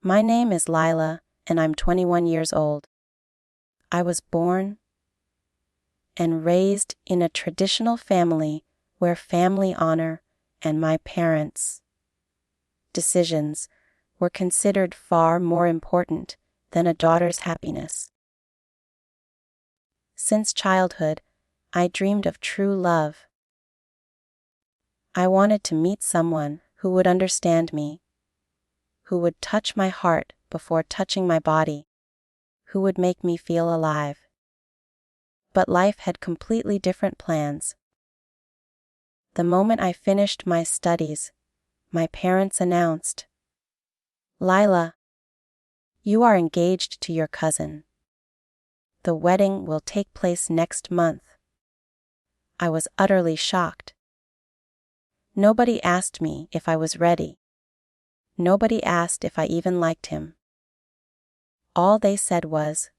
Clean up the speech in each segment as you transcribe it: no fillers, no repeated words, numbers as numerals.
My name is Leila, and I'm 21 years old. I was born and raised in a traditional family where family honor and my parents' decisions were considered far more important than a daughter's happiness. Since childhood, I dreamed of true love. I wanted to meet someone who would understand me, who would touch my heart before touching my body, who would make me feel alive. But life had completely different plans. The moment I finished my studies, my parents announced, "Leila, you are engaged to your cousin. The wedding will take place next month." I was utterly shocked. Nobody asked me if I was ready. Nobody asked if I even liked him. All they said was,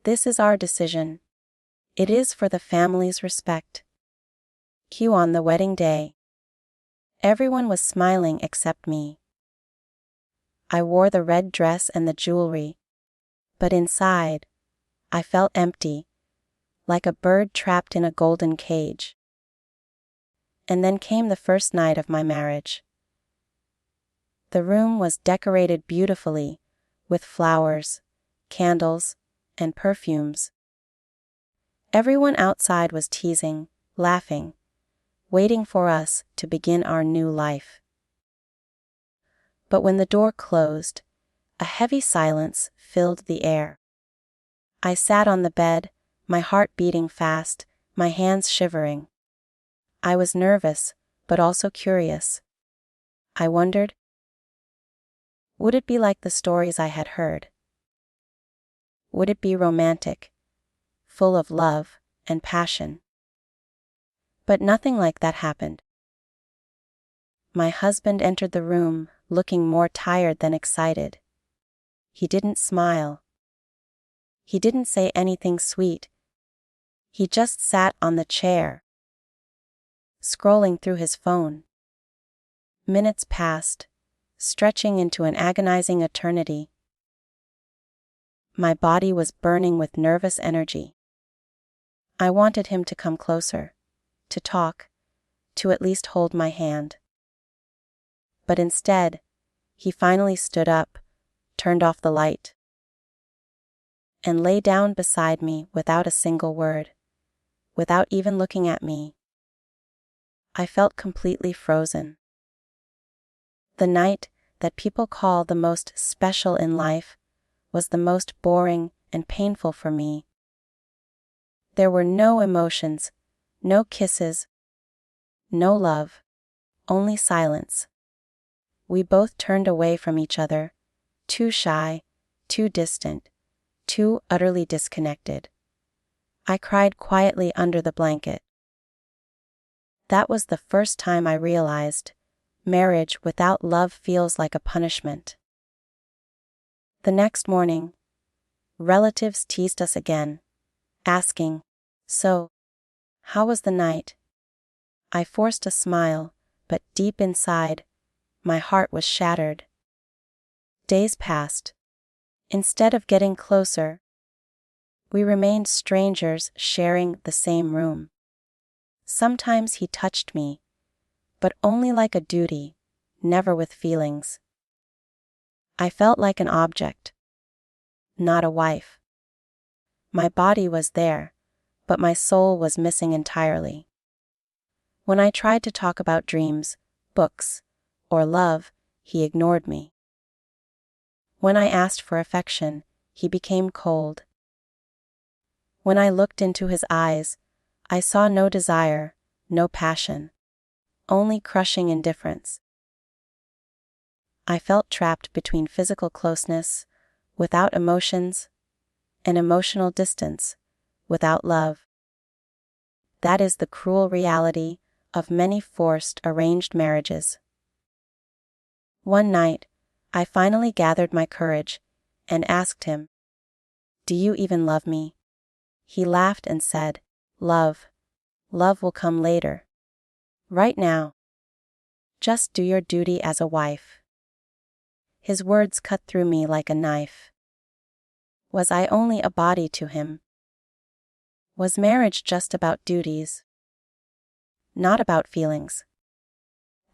"This is our decision. It is for the family's respect." Cue on the wedding day. Everyone was smiling except me. I wore the red dress and the jewelry, but inside, I felt empty, like a bird trapped in a golden cage. And then came the first night of my marriage. The room was decorated beautifully with flowers, candles, and perfumes. Everyone outside was teasing, laughing, waiting for us to begin our new life. But when the door closed, a heavy silence filled the air. I sat on the bed, my heart beating fast, my hands shivering. I was nervous, but also curious. I wondered, would it be like the stories I had heard? Would it be romantic, full of love and passion? But nothing like that happened. My husband entered the room, looking more tired than excited. He didn't smile. He didn't say anything sweet. He just sat on the chair, scrolling through his phone. Minutes passed, stretching into an agonizing eternity. My body was burning with nervous energy. I wanted him to come closer, to talk, to at least hold my hand. But instead, he finally stood up, turned off the light, and lay down beside me without a single word, without even looking at me. I felt completely frozen. The night that people call the most special in life was the most boring and painful for me. There were no emotions, no kisses, no love, only silence. We both turned away from each other, too shy, too distant, too utterly disconnected. I cried quietly under the blanket. That was the first time I realized marriage without love feels like a punishment. The next morning, relatives teased us again, asking, "So, how was the night?" I forced a smile, but deep inside, my heart was shattered. Days passed. Instead of getting closer, we remained strangers sharing the same room. Sometimes he touched me, but only like a duty, never with feelings. I felt like an object, not a wife. My body was there, but my soul was missing entirely. When I tried to talk about dreams, books, or love, he ignored me. When I asked for affection, he became cold. When I looked into his eyes, I saw no desire, no passion, only crushing indifference. I felt trapped between physical closeness, without emotions, and emotional distance, without love. That is the cruel reality of many forced arranged marriages. One night, I finally gathered my courage and asked him, "Do you even love me?" He laughed and said, Love will come later. Right now, just do your duty as a wife." His words cut through me like a knife. Was I only a body to him? Was marriage just about duties? Not about feelings.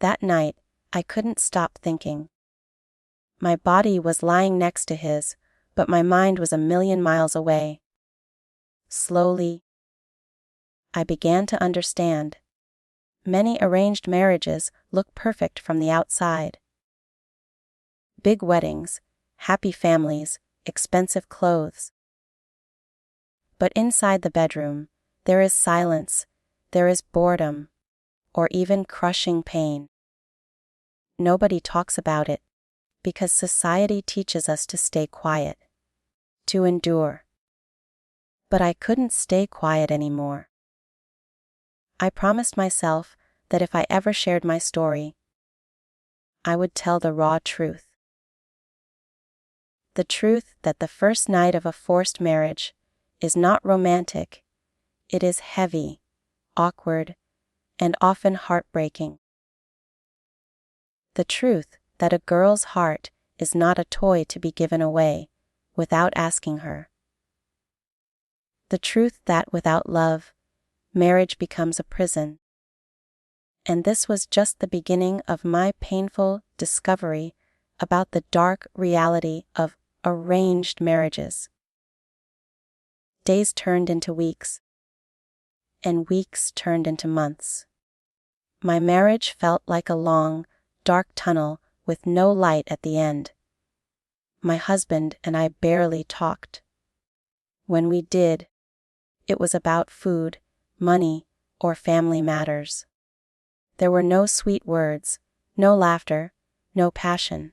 That night, I couldn't stop thinking. My body was lying next to his, but my mind was a million miles away. Slowly, I began to understand. Many arranged marriages look perfect from the outside. Big weddings, happy families, expensive clothes. But inside the bedroom, there is silence, there is boredom, or even crushing pain. Nobody talks about it, because society teaches us to stay quiet, to endure. But I couldn't stay quiet anymore. I promised myself that if I ever shared my story, I would tell the raw truth. The truth that the first night of a forced marriage is not romantic, it is heavy, awkward, and often heartbreaking. The truth that a girl's heart is not a toy to be given away without asking her. The truth that without love, marriage becomes a prison. And this was just the beginning of my painful discovery about the dark reality of arranged marriages. Days turned into weeks, and weeks turned into months. My marriage felt like a long, dark tunnel with no light at the end. My husband and I barely talked. When we did, it was about food, money, or family matters. There were no sweet words, no laughter, no passion.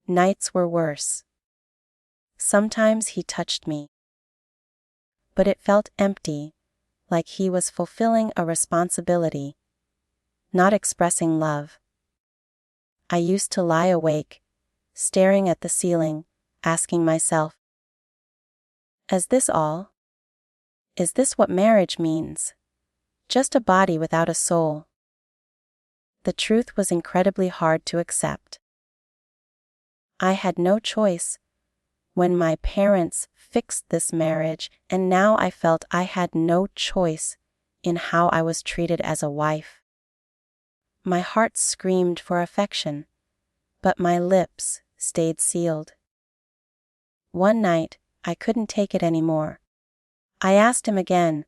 Nights were worse. Sometimes he touched me, but it felt empty, like he was fulfilling a responsibility, not expressing love. I used to lie awake, staring at the ceiling, asking myself, is this all? Is this what marriage means? Just a body without a soul. The truth was incredibly hard to accept. I had no choice when my parents fixed this marriage, and now I felt I had no choice in how I was treated as a wife. My heart screamed for affection, but my lips stayed sealed. One night, I couldn't take it anymore. I asked him again,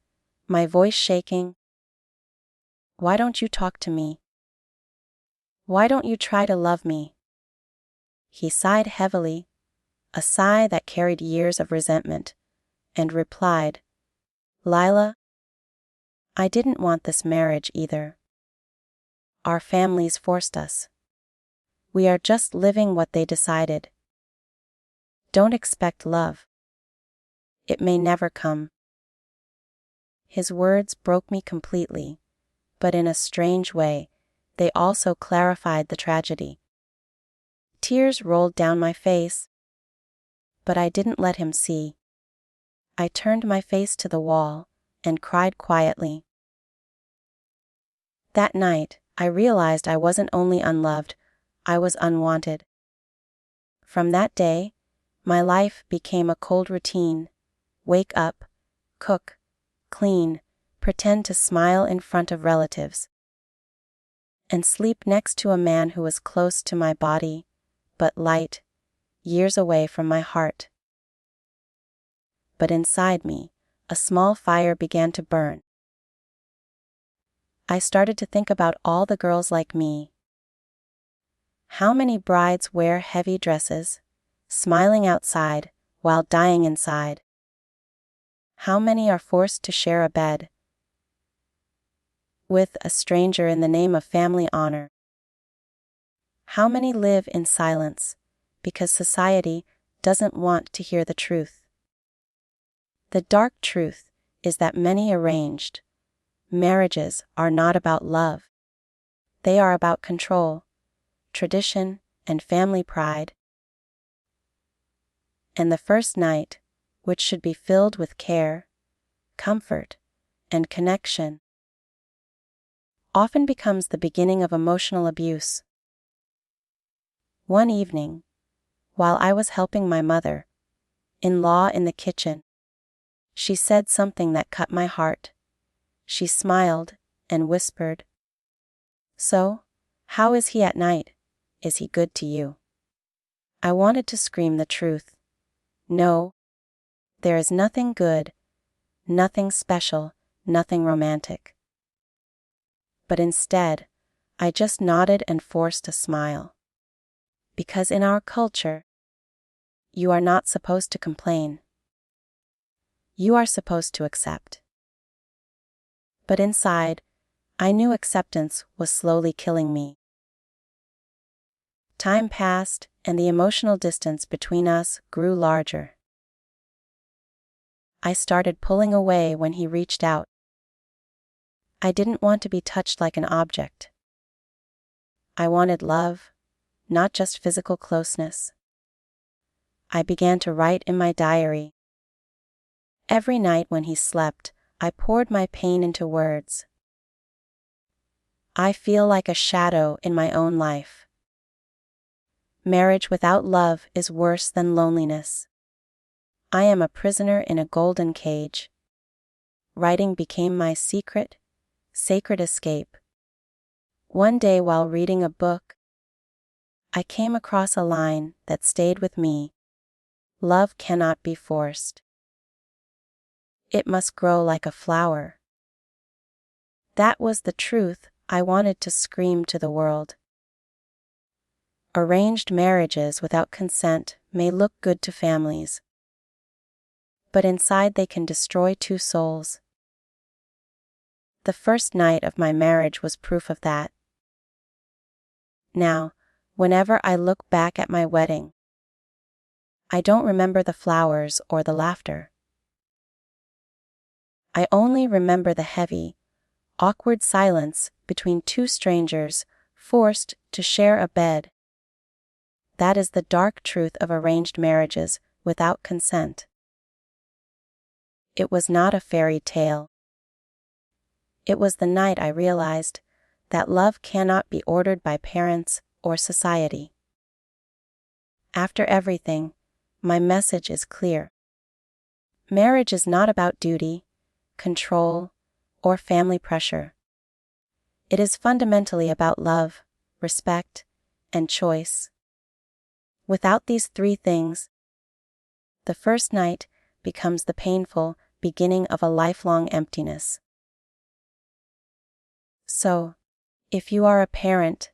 my voice shaking, "Why don't you talk to me? Why don't you try to love me?" He sighed heavily, a sigh that carried years of resentment, and replied, "Leila, I didn't want this marriage either. Our families forced us. We are just living what they decided. Don't expect love. It may never come." His words broke me completely, but in a strange way, they also clarified the tragedy. Tears rolled down my face, but I didn't let him see. I turned my face to the wall and cried quietly. That night, I realized I wasn't only unloved, I was unwanted. From that day, my life became a cold routine. Wake up, cook, clean, pretend to smile in front of relatives, and sleep next to a man who was close to my body, but light, years away from my heart. But inside me, a small fire began to burn. I started to think about all the girls like me. How many brides wear heavy dresses, smiling outside while dying inside? How many are forced to share a bed with a stranger in the name of family honor? How many live in silence because society doesn't want to hear the truth? The dark truth is that many arranged marriages are not about love. They are about control, tradition, and family pride. And the first night, which should be filled with care, comfort, and connection, often becomes the beginning of emotional abuse. One evening, While I was helping my mother-in-law in the kitchen, she said something that cut my heart. She smiled and whispered, "So, how is he at night? Is he good to you?" I wanted to scream the truth. No, there is nothing good, nothing special, nothing romantic. But instead, I just nodded and forced a smile. Because in our culture, you are not supposed to complain. You are supposed to accept. But inside, I knew acceptance was slowly killing me. Time passed, and the emotional distance between us grew larger. I started pulling away when he reached out. I didn't want to be touched like an object. I wanted love, not just physical closeness. I began to write in my diary. Every night when he slept, I poured my pain into words. I feel like a shadow in my own life. Marriage without love is worse than loneliness. I am a prisoner in a golden cage. Writing became my secret, sacred escape. One day while reading a book, I came across a line that stayed with me. Love cannot be forced. It must grow like a flower. That was the truth I wanted to scream to the world. Arranged marriages without consent may look good to families, but inside they can destroy two souls. The first night of my marriage was proof of that. Now, whenever I look back at my wedding, I don't remember the flowers or the laughter. I only remember the heavy, awkward silence between two strangers forced to share a bed. That is the dark truth of arranged marriages without consent. It was not a fairy tale. It was the night I realized that love cannot be ordered by parents or society. After everything, my message is clear. Marriage is not about duty, control, or family pressure. It is fundamentally about love, respect, and choice. Without these three things, the first night becomes the painful beginning of a lifelong emptiness. So, if you are a parent,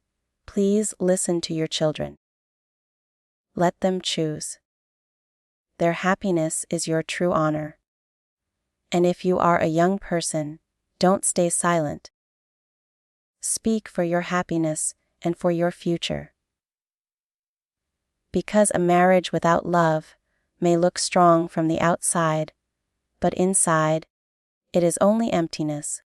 please listen to your children. Let them choose. Their happiness is your true honor. And if you are a young person, don't stay silent. Speak for your happiness and for your future. Because a marriage without love may look strong from the outside, but inside, it is only emptiness.